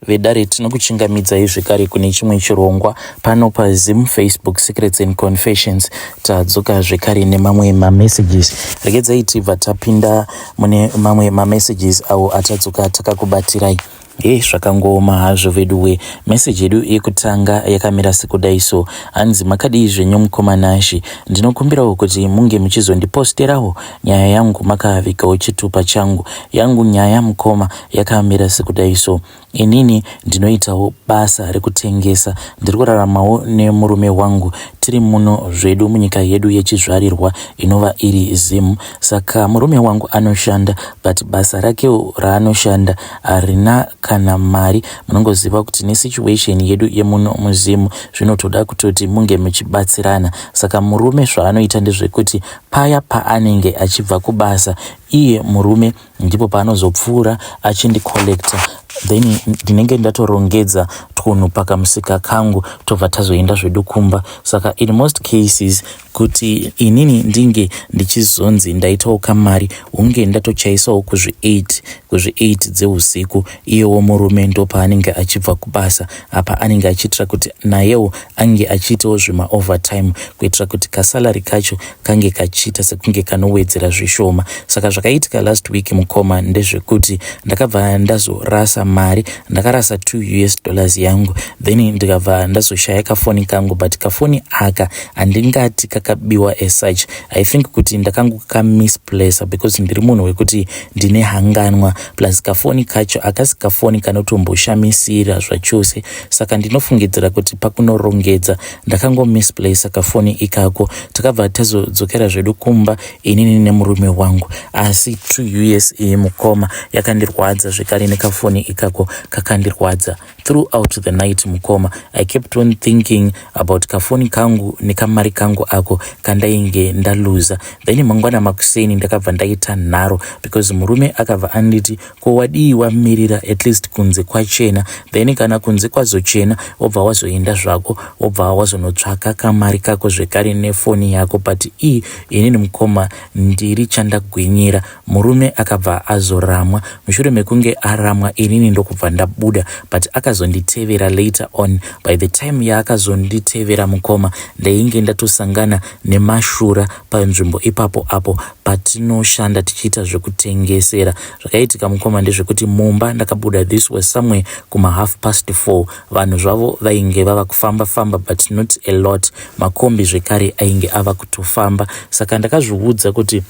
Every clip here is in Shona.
vedare tinokuchingamidzai zvekare kune chimwe chirongwa pano paZim Facebook Secrets and Confessions. Tadzoka zvekare nemamwe mamessages. Regedzai tibva tapinda mune mamwe mamessages awo atadzoka takakubatirai. Zvakangoma hazvo veduwe. Message yedu yekutanga yakamira sekudai so. Hanzi makadii zvenyu mukomanashi. Ndinokumbirawo kuti munge muchizondiposterawo nyaya yangu makavikawo chitupa changu. Yangu nyaya mukoma yakamira sekudai so. Inini ndinoitawo basa rekutengesa. Ndiri kuraramawo nemurume wangu. Tiri muno zvedu munyika yedu yechizvarirwa inova iri Zim. Saka murume wangu anoshanda, but basa rake raanoshanda harina kana mari. Munongoziva kuti nesituation yedu yemuno muZimu zvinotoda kutoti munge muchibatsirana. Saka murume zvaanoita ndezvekuti paya paanenge achibva kubasa, iye murume ndipo paanozopfuura achindikollekta, then ndinenge ndatorongedza tunhu pakamusika kangu tobva tazoenda zvedu kumba. Saka in most cases kuti inini ndinge ndichizonzi ndaitawo kamari hunge ndatochaisawo kuzvi8 dzeusiku, iyewo murume ndo paanenge achibva kubasa. Apa anenge achiitira kuti nayewo ange achiitawo zvima overtime kuitira kuti kasalari kacho kange kachiita sekunge kanowedzera zvishoma. Saka zvakaitika last week mukoma ndezvekuti ndakabva ndazorasa mari, ndakarasa $2 yangu, then ndikabva ndazoshaya kafoni kangu, but kafoni aka handingati kakabiwa as such. I think kuti ndakangoka misplace because ndiri munhu wekuti ndine hanganwa, plus kafoni kacho akasi kafoni kanotomboshamisira zvachose. Saka ndinofungidzira kuti pakunorongedza ndakango misplace kafoni ikako. Takabva tazodzokera zvedu kumba inini nemurume wangu, asi $2 mukoma yakandirwadza zvekare nekafoni ikako kakandirwadza throughout the night mukoma. I kept on thinking about kafoni kangu nekamari kangu ako kandainge ndaluza. Then mangwana makuseni ndakabva ndaita nharo because murume akabva anditi ko wadii wamirira at least kunze kwachena, then kana kunze kwazochena wobva wazoenda zvako, wobva wazonotsvaka kamari kako zvekare nefoni yako. But inini mukoma ndiri chandagwinyira. Murume akabva azoramwa. Mushure mekunge aramwa inini ndokubva ndabuda, but akazonditevera later on. By the time yaakazonditevera mukoma ndainge ndatosangana nemashura panzvimbo ipapo apo patinoshanda tichiita zvekutengesera. Zvakaitika mukoma ndezvekuti mumba ndakabuda, this was somewhere kuma 4:30. Vanhu zvavo vainge vava kufamba but not a lot. Makombi zvekare ainge ava kutofamba. Saka ndakazviudza kuti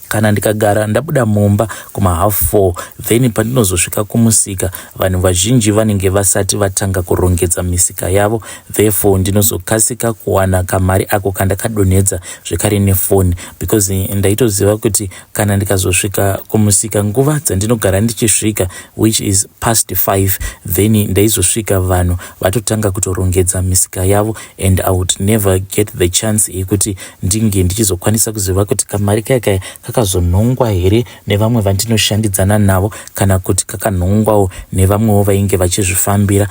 kana ndikagara ndabuda mumba kuma 4:30, then pandinozosvika kumusika vanhu vazhinji vanenge vasati vatanga kurongedza misika yavo, therefore ndinozokasika kuwana kamari ako kandakadonedza zvekare nefoni, because ndaitoziva kuti kana ndikazosvika kumusika nguva dzandinogara ndichisvika, which is past 5, then ndaizosvika vanhu vatotanga kutorongedza misika yavo, and I would never get the chance yekuti ndinge ndichizokwanisa kuziva kuti kamari kaka kakazonhongwa here nevamwe vandinoshandidzana navo, kana kuti kakanhongwawo nevamwewo vainge vachizvifambira.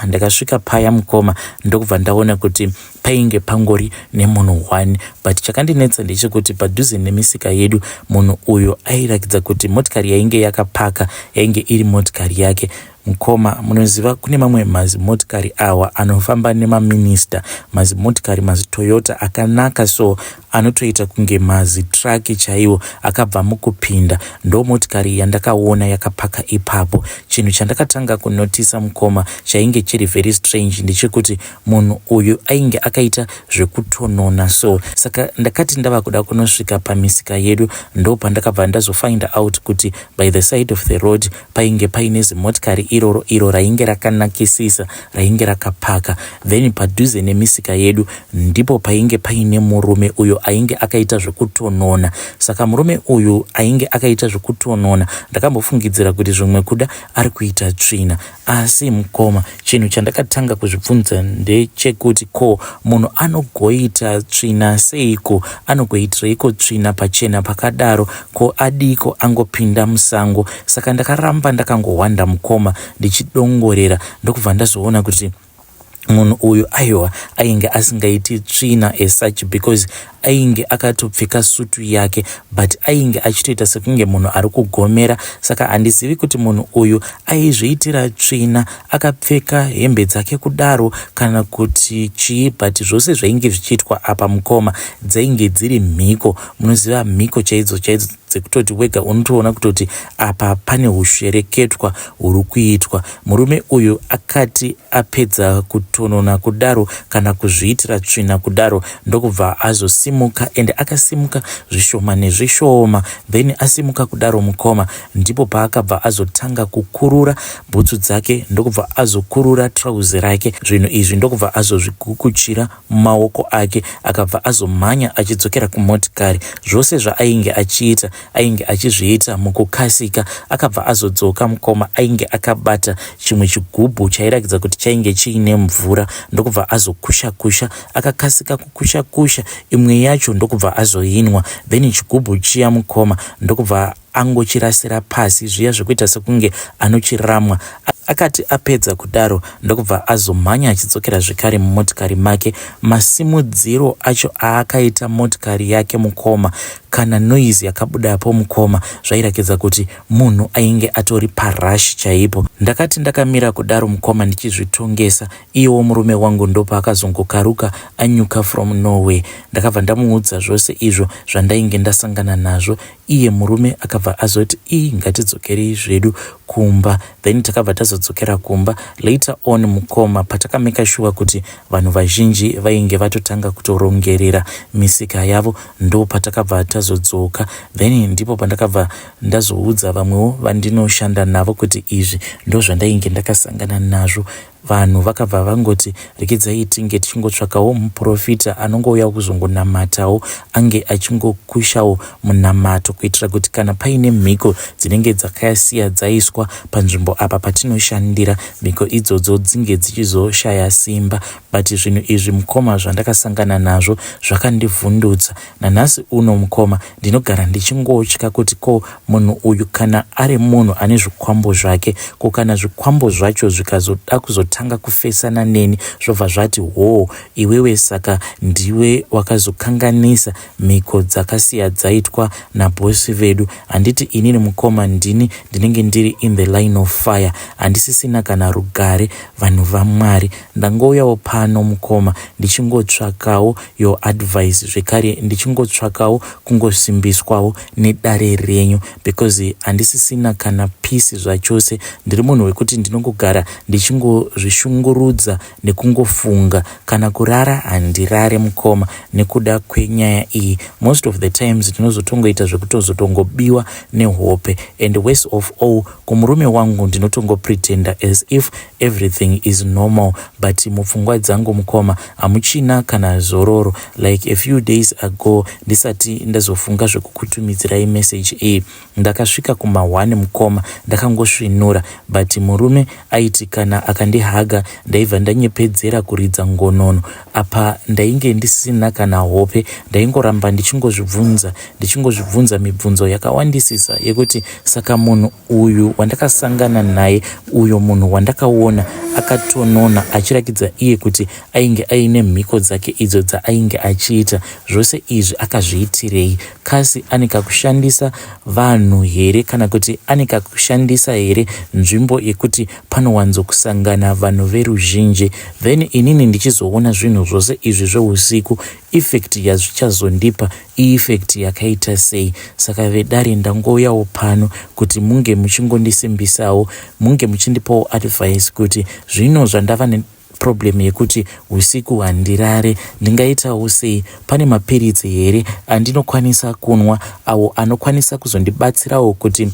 Ndakasvika paya mukoma ndokubva ndaona kuti painge pangori nemunhu 1, but chakandinetsa ndechekuti padhuze nemisika yedu munhu uyo airakidza kuti motikari yainge yakapaka yainge iri motikari yake. Mukoma munoziva kune mamwe mazimotikari awa anofamba nemaminista, mazimotikari mazitoyota akanaka, so anotoita kunge mazitraki chaiwo akabva mukupinda. Ndo motikari yandakaona yakapaka ipapo. Chinhu chandakatanga kunotisa mukoma chainge chiri very strange ndechekuti munhu uyu ainge akaita zvekutonona. So saka ndakati ndava kuda kunosvika pamisika yedu, ndo pandakabva ndazofind out kuti by the side of the road painge paine zimotikari iro rainge rakanakisisa, rainge rakapaka. Then padhuze nemisika yedu ndipo painge paine murume uyo ainge akaita zvekutonona. Saka murume uyu ainge akaita zvekutonona ndakambofungidzira kuti zvimwe kuda ari kuita Tsvina. Asi mukoma chinhu chandakatanga kuzvibvunza ndechekuti ko munhu anogoita Tsvina seiko, anogoitireiko Tsvina pachena pakadaro, ko adiko angopinda musango. Saka ndakaramba ndakangowanda mukoma ndichidongorera, ndokubva ndazoona kuti munhu uyu aiwa ainge asingaiti Tsvina as such because ainge akatopfeka sutu yake, but ainge achitoita sekunge munhu ari kugomera. Saka handizivi kuti munhu uyu aizviitira tsvina akapfeka hembe dzake kudaro kana kuti chii, but zvose zvainge zvichiitwa apa mukoma dzainge dziri mhiko. Munoziva mhiko chaidzo dzekutoti wega unotoona kutoti apa pane hushereketwa huri kuitwa. Murume uyu akati apedza kutonona kudaro kana kuzviitira tsvina kudaro ndokubva azosimuka, ende akasimuka zvishoma nezvishoma. Then asimuka kudaro mukoma ndipo paakabva azotanga kukurura bhutsu dzake, ndokubva azokurura trauzi rake. Zvinhu izvi ndokubva azozvigukuchira mumaoko ake, akabva azomhanya achidzokera kumotikari. Zvose zvaainge achiita ainge achizviita mukukasika. Akabva azodzoka mukoma ainge akabata chimwe chigubhu chairakidza kuti chainge chiine mvura, ndokubva azokusha-kusha. Akakasika kukusha-kusha imwe yacho ndokubva azoinwa, then chigubhu chiya mukoma ndokubva angochirasira pasi, zviya zvekuita sekunge anochiramwa. Akati apedza kudaro ndokubva azomhanya achidzokera zvekare mumotikari make. Masimudziro acho aakaita motikari yake mukoma kana noizi yakabudapo mukoma zvairakidza kuti munhu ainge atori parashi chaipo. Ndakati ndakamira kudaro mukoma ndichizvitongesa, iyewo murume wangu ndopa akazongokaruka anyuka from Norway. Ndakabva ndamuudza zvose izvo zvandainge ndasangana nazvo. Iye murume akabva azoti ngatidzokeri zvedu kumba. Then takabva tazodzokera kumba. Later on mukoma patakameka sure kuti vanhu vazhinji vainge vatotanga kutorongerera misika yavo, ndo patakabva tazodzoka. Then ndipo pandakabva ndazoudza vamwewo vandinoshanda navo kuti izvi ndo zvandainge ndakasangana nazvo. Vanhu vakabva vangoti rekedzai tinge tichingotsvakawo muprofita anongouya kuzongonamatawo, ange achingokushawo munamato, kuitira kuti kana paine mhiko dzinenge dzakasiya dzaiswa panzvimbo apa patinoshandira, mhiko idzodzo dzinge dzichizoshaya simba. But zvinhu izvi mukoma zvandakasangana nazvo zvakandivhundutsa. Nanhasi uno mukoma ndinogara ndichingotya kuti ko munhu uyu kana ari munhu ane zvikwambo zvake, ko kana zvikwambo zvacho zvikazoda kuzotanga kufesana neni zvobva zvati iwewe saka ndiwe wakazokanganisa mhiko dzakasiya dzaitwa nabhosi vedu. Handiti inini mukoma ndinenge ndiri in the line of fire, handisisina kana rugare vanhu vaMwari. Ndangouyawo pano mukoma ndichingotsvakawo your advice, zvekare ndichingotsvakawo kungosimbiswawo nedare renyu, because handisisina kana peace zvachose. Ndiri munhu wekuti ndinongogara ndichingozvishungurudza nekungofunga, kana kurara handirare mukoma nekuda kwenyaya iyi. Most of the times ndinozotongoita zvekutozotongobiwa nehope, and worst of all kumurume wangu ndinotongopretenda as if everything is normal, but mupfungwa dzangu mukoma hamuchina kana zororo. Like a few days ago ndisati ndazofunga zvekukutumidzirai message iyi, ndakasvika kuma1 mukoma ndakangosvinura, but murume aiti kana akandihaga ndaibva ndanyepedzera kuridza ngonono. Apa ndainge ndisina kana hope, ndaingoramba ndichingozvibvunza mibvunzo yakawandisisa yekuti saka munhu uyu wandakasangana naye, uyo munhu wandakaona akatonona achirakidza iye kuti ainge aine mhiko dzake idzo dzaainge achiita, zvose izvi akazviitirei? Kasi anika kushandisa vanhu here, kana kuti anika kushandisa here nzvimbo yekuti panowanzokusangana vanhu veruzhinji? Then inini ndichizoona zvinhu zvose izvi zveusiku, effect yazvichazondipa effect yakaita sei? Saka vedare ndangouyawo pano kuti munge muchingondisimbisawo, munge muchindipawo advice kuti zvino zvandava problem yekuti usiku handirare ndingaitawo sei? Pane mapiritsi here andinokwanisa kunwa awo anokwanisa kuzondibatsirawo kuti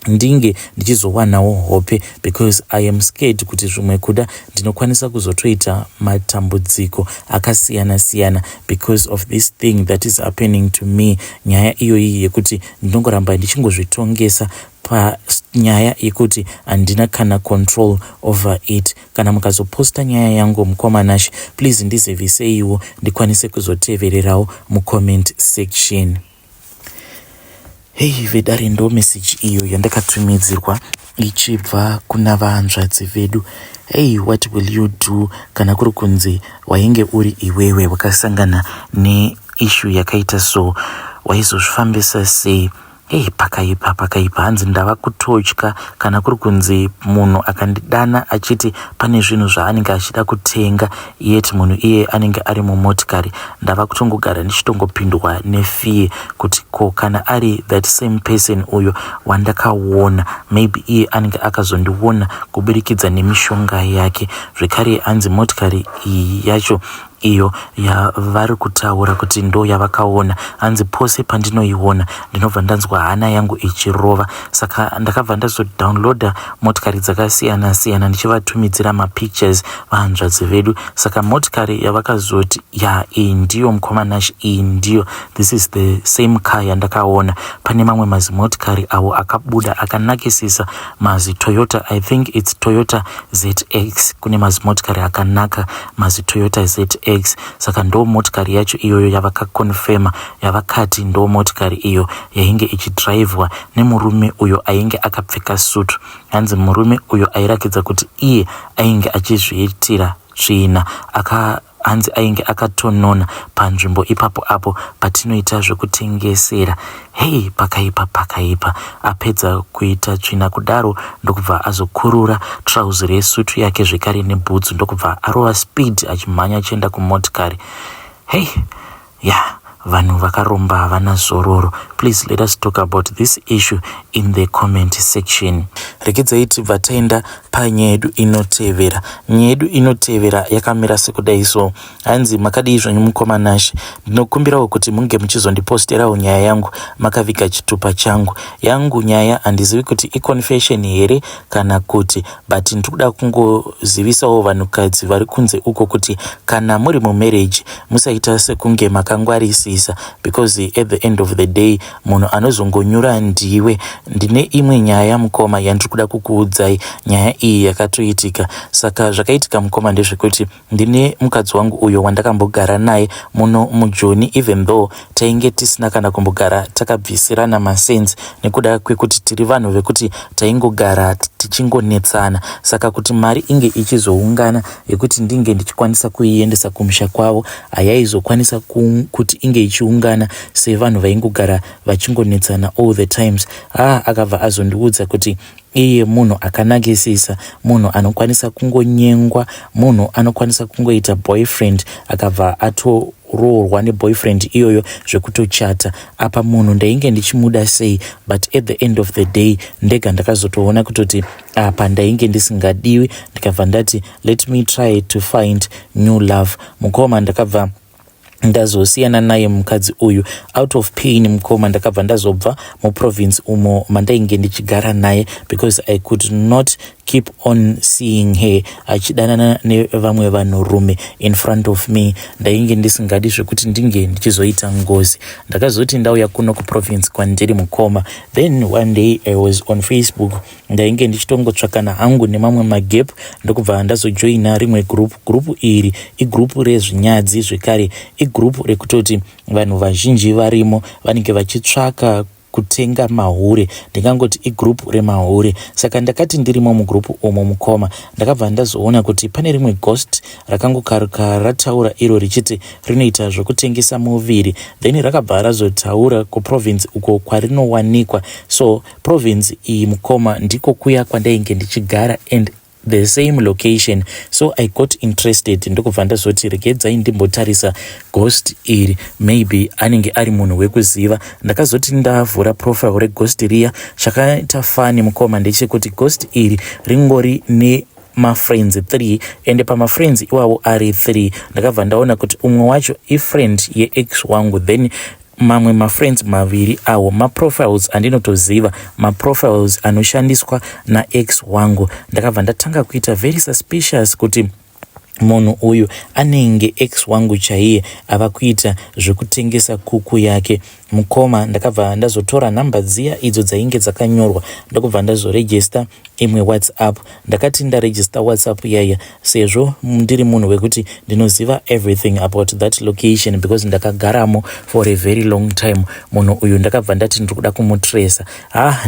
ndinge ndichizowanawo hope, because I am scared kuti zvimwe kuda ndinokwanisa kuzotoita matambudziko akasiyana-siyana because of this thing that is happening to me. Nyaya iyoyi yekuti ndinongoramba ndichingozvitongesa panyaya yekuti handina kana control over it. Kana mukazoposta nyaya yangu mukomanashi, please ndizivise ndikwanise kuzotevererawo mucomment section. Hey vedare, ndo message iyo yandakatumidzirwa ichibva kuna vahanzvadzi vedu. Hey, what will you do kana kuri kunzi wainge uri iwewe wakasangana neimwe issue yakaita so waizozvifambisa sei? Pakaipa hanzi ndava kutotya kana kuri kunzi munhu akandidana achiti pane zvinhu zvaanenge achida kutenga yeti munhu iye anenge ari mumotikari, ndava kutongogara ndichitongopindwa nefiye kuti ko kana ari that same person uyo wandakaona maybe iye anenge akazondiona kuburikidza nemishonga yake. Zvekare hanzi motikari iyi yacho iyo yavari kutaura kuti ndo yavakaona, hanzi pose pandinoiona ndinobva ndanzwa hana yangu ichirova. Saka ndakabva ndazodownloada motikari dzakasiyana siyana ndichivatumidzira mapictures vahanzvadzi vedu. Saka motikari yavakazoti iyi ndiyo mukomanashi, iyi ndiyo, this is the same car yandakaona. Pane mamwe mazimotikari avo akabuda akanakisisa, mazi Toyota, I think it's Toyota ZX. Kune mazimotikari akanaka, mazi Toyota ZX. Saka ndo motikari yacho iyoyo yavakakonfirma, yavakati ndo motikari iyo yainge ichidrivwa nemurume uyo ainge akapfeka sutu. Hanzi murume uyo airakidza kuti iye ainge achizviitira tsvina, hanzi ainge akatonona panzvimbo ipapo apo patinoita zvekutengesera. Pakaipa. Apedza kuita tsvina kudaro ndokubva azokurura trouser resutu yake zvekare nebhutsu ndokubva arova speed achimhanya achienda kumotikari. Vanhu vakaromba havana zororo. Please let us talk about this issue in the comment section. Rekedzai tibva taenda panyaya yedu inotevera. Nyaya yedu inotevera yakamira sekudai so. Hanzi makadii zvenyu mukomanashi, ndinokumbirawo kuti munge muchizondiposterawo nyaya yangu makaviga chitupa changu. Yangu nyaya handizivi kuti iconfession here kana kuti, but ndikuda kungozivisawo vanhukadzi vari kunze uko kuti kana muri mumarriage musaita sekunge makangwarisisa, because at the end of the day munhu anozongonyura ndiwe. Ndine imwe nyaya mukoma yandikuda kukuudzai. Nyaya iyi yakatoitika. Saka zvakaitika mukoma ndezvekuti ndine mukadzi wangu uyo wandakambogara naye muno mujoni, even though tainge tisina kana kumbogara takabvisirana masenzi nekuda kwekuti tiri vanhu vekuti taingogara tichingonetsana. Saka kuti mari inge ichizoungana yekuti ndinge ndichikwanisa kuiendesa kumusha kwavo, hayaizokwanisa kuti inge ichiungana sevanhu vaingogara vachingonetsana all the times. Akabva azondiudza kuti iye munhu akanakisisa, munhu anokwanisa kungonyengwa, munhu anokwanisa kungoita boyfriend akabva atoroorwa neboyfriend iyoyo zvekutochata. Apa munhu ndainge ndichimuda sei, but at the end of the day ndega ndakazotoona kutoti apa ndainge ndisingadiwi, ndikabva ndati let me try to find new love. Mukoma ndakabva ndazosiyana naye mukadzi uyu out of pain. Mukoma ndakabva ndazobva muprovince umo mandainge ndichigara naye, because I could not keep on seeing her achidanana nevamwe vanhurume in front of me. Ndainge ndisingadi zvekuti ndinge ndichizoita ngozi. Ndakazoti ndauya kuno kuprovince kwandiri Mukoma, then one day I was on Facebook, ndainge ndichitongotsvakana hangu nemamwe magap ndokubva ndazojoina rimwe group iri igroup rezvinyadzi, zvekare igroup rekutoti vanhu vazhinji varimo vanenge vachitsvaka kutenga mahure, ndingangoti igroup remahure. Saka ndakati ndirimo mugroup umo Mukoma ndakabva ndazoona kuti pane rimwe ghost rakangokaruka rataura iro richiti rinoita zvokutengesa muviri, then rakabva razotaura kuprovince uko kwarinowanikwa. So province iyi Mukoma ndiko kuya kwandainge ndichigara and the same location. So I got interested, ndokubva ndazoti regedzai ndimbotarisa ghost iri, maybe anenge ari munhu wekuziva. Ndakazoti ndavhura profile reghost riya. Chakaita fani Mukoma ndechekuti ghost iri ringori ne mafriends 3 ende pamafriends iwavo ari 3 ndakabva ndaona kuti umwe wacho ifriend yeex wangu, then mamwe mafriends maviri awo maprofiles andinotoziva, maprofiles anoshandiswa naex wangu. Ndakabva ndatanga kuita very suspicious kuti munhu uyu anenge ex wangu chaiye ava kuita zvekutengesa kuku yake. Mukoma ndakabva ndazotora namba dziya idzo dzainge dzakanyorwa ndokubva ndazoregister imwe WhatsApp. Ndakati ndaregister WhatsApp yaya sezvo ndiri munhu wekuti ndinoziva everything about that location because ndakagaramo for a very long time. Munhu uyu ndakabva ndati ndikuda kumutrace.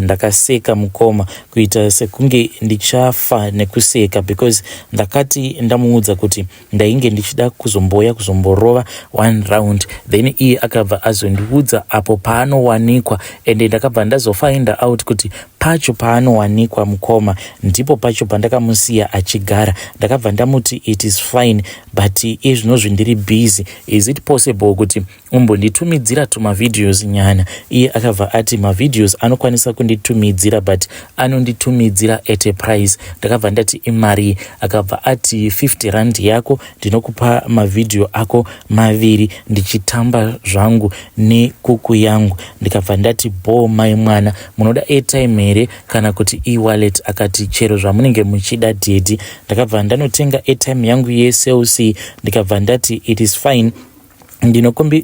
Ndakaseka Mukoma kuita sekunge ndichafa nekuseka because ndakati ndamuudza kuti kuti ndainge ndichida kuzomborova one round, then iye akabva azondiudza apo paanowanikwa, ende ndakabva ndazofind out kuti pacho paanowanikwa mukoma ndipo pacho pandakamusiya achigara. Ndakabva ndamuti it is fine, but izvinozvi ndiri busy, is it possible kuti umbonditumidzira tumavideos nyana? Iye akabva ati mavideos anokwanisa kunditumidzira, but anonditumidzira at a price. Ndakabva ndati imari? Akabva ati 50 rand yako ndinokupa mavideo ako maviri ndichitamba zvangu nekuku yangu. Ndikabva ndati bo mai mwana, munoda airtime here kana kuti e-wallet? Akati chero zvamunenge muchida dedi. Ndakabva ndanotenga airtime yangu yeCell C. Ndikabva ndati it is fine,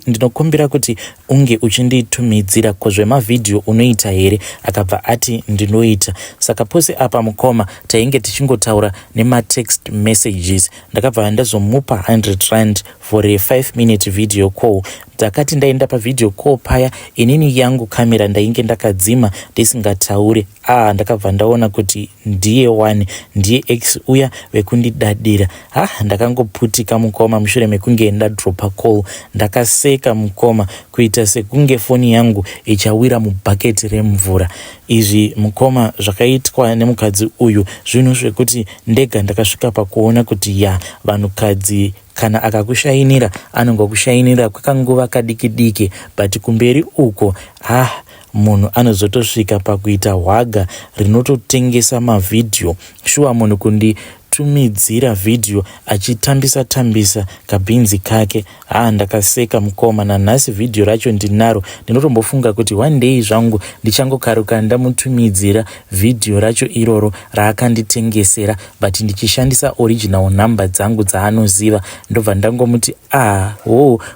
ndinokumbira kuti unge uchinditumidzira kozvemavideo unoita here? Akabva ati ndinoita. Saka pose apa mukoma tainge tichingotaura nematext messages. Ndakabva ndazomupa 100 rand for a 5-minute video call. Ndakati ndaenda pavideo call paya, inini yangu kamera ndainge ndakadzima ndisingataure. Ndakabva ndaona kuti ndiye one, ndiye X uya wekundidadira. Ndakangoputika mukoma mushure mekunge ndadropa call. Ndakaseka mukoma kuita sekunge foni yangu ichawira mubhaketi remvura. Izvi mukoma zvakaitwa nemukadzi uyu zvinhu zvekuti ndega ndakasvika pakuona kuti vanhukadzi kana akakushainira anongokushainira kwakanguva kadiki-diki, but kumberi uko munhu anozotosvika pakuita hwaga rinototengesa mavideo. Shuwa munhu kunditumidzira video achitambisa kabinzi kake. Ndakaseka mukoma. Nanhasi video racho ndinaro. Ndinotombofunga kuti one day zvangu ndichangokaruka ndamutumidzira video racho iroro raakanditengesera, but ndichishandisa original number dzangu dzaanoziva. Ndobva ndangomuti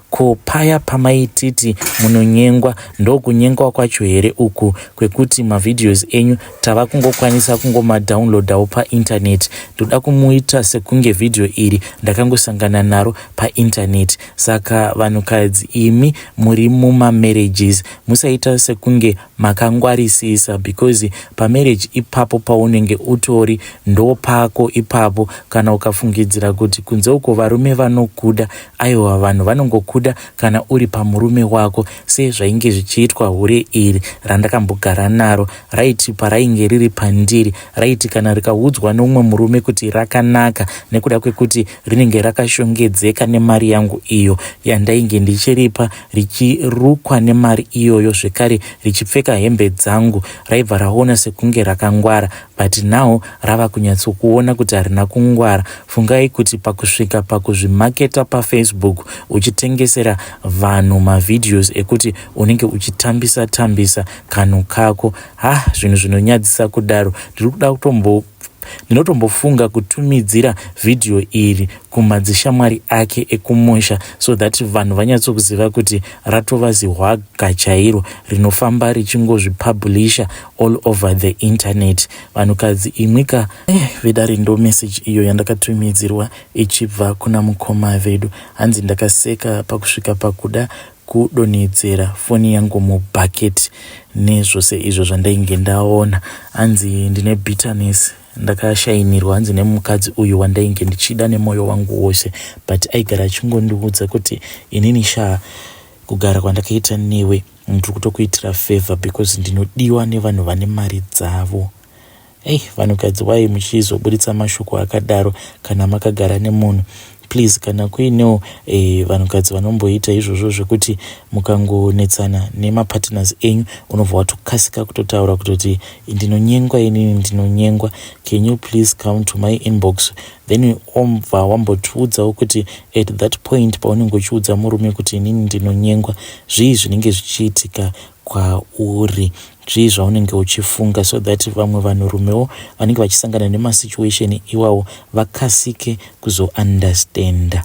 ko paya pamaititi munonyengwa ndokunyengwa kwacho here uku, kwekuti mavideos enyu tava kungokwanisa kungomadownloadawo painternet. Ndoda kumuita sekunge video iri ndakangosangana naro painternet. Saka vanhukadzi imi muri mumamarriages musaita sekunge makangwarisisa, because pamarriage ipapo paunenge utori ndo pako ipapo. Kana ukafungidzira kuti kunze uko varume vanokuda, aiwa vanhu vanongokuda kana uri pamurume wako, sezvainge zvichiitwa hure iri randakambogara naro. Raiti parainge riri pandiri, raiti kana rikaudzwa nomumwe murume kuti rakanaka nekuda kwekuti rinenge rakashongedzeka nemari yangu iyo yandainge ndichiripa, richirukwa nemari iyoyo, zvekare richipfeka hembe dzangu, raibva raona sekunge rakangwara, but now rava kunyatsokuona kuti harina kungwara. Fungai kuti pakusvika pakuzvimaketa paFacebook uchitengesera vanhu mavideos ekuti unenge uchitambisa kanhu kako, zvinhu zvinonyadzisa kudaro. Ndinotombofunga kutumidzira video iri kumadzishamwari ake ekumusha, so that vanhu vanyatsokuziva kuti ratova zihwaga chairo rinofamba richingozvipublisha all over the internet. Vanhukadzi imwika vedare ndo message iyo yandakatumidzirwa ichibva kuna mukoma vedu. Hanzi ndakaseka pakusvika pakuda kudonhedzera foni yangu mubhaketi nezvose izvo zvandainge ndaona. Hanzi ndine bitterness, ndakashainirwa hanzi nemukadzi uyu wandainge ndichida nemwoyo wangu wose, but aigara achingondiudza kuti inini kugara kwandakaita newe ndiri kutokuitira favor because ndinodiwa nevanhu vane mari dzavo. Vanhukadzi wai muchizobuditsa mashoko akadaro kana makagara nemunhu. Please, kana kuinewo vanhukadzi vanomboita izvozvo zvekuti mukangonetsana nemapartners enyu unobva watokasika kutotaura kutoti ndinonyengwa inini ndinonyengwa, can you please come to my inbox? Then obva wambotiudzawo kuti at that point paunenge uchiudza murume kuti inini ndinonyengwa, zvii zvinenge zvichiitika kwauri, zvii zvaunenge uchifunga, so that vamwe vanhurumewo vanenge vachisangana nemasituation iwawo vakasike kuzounderstanda.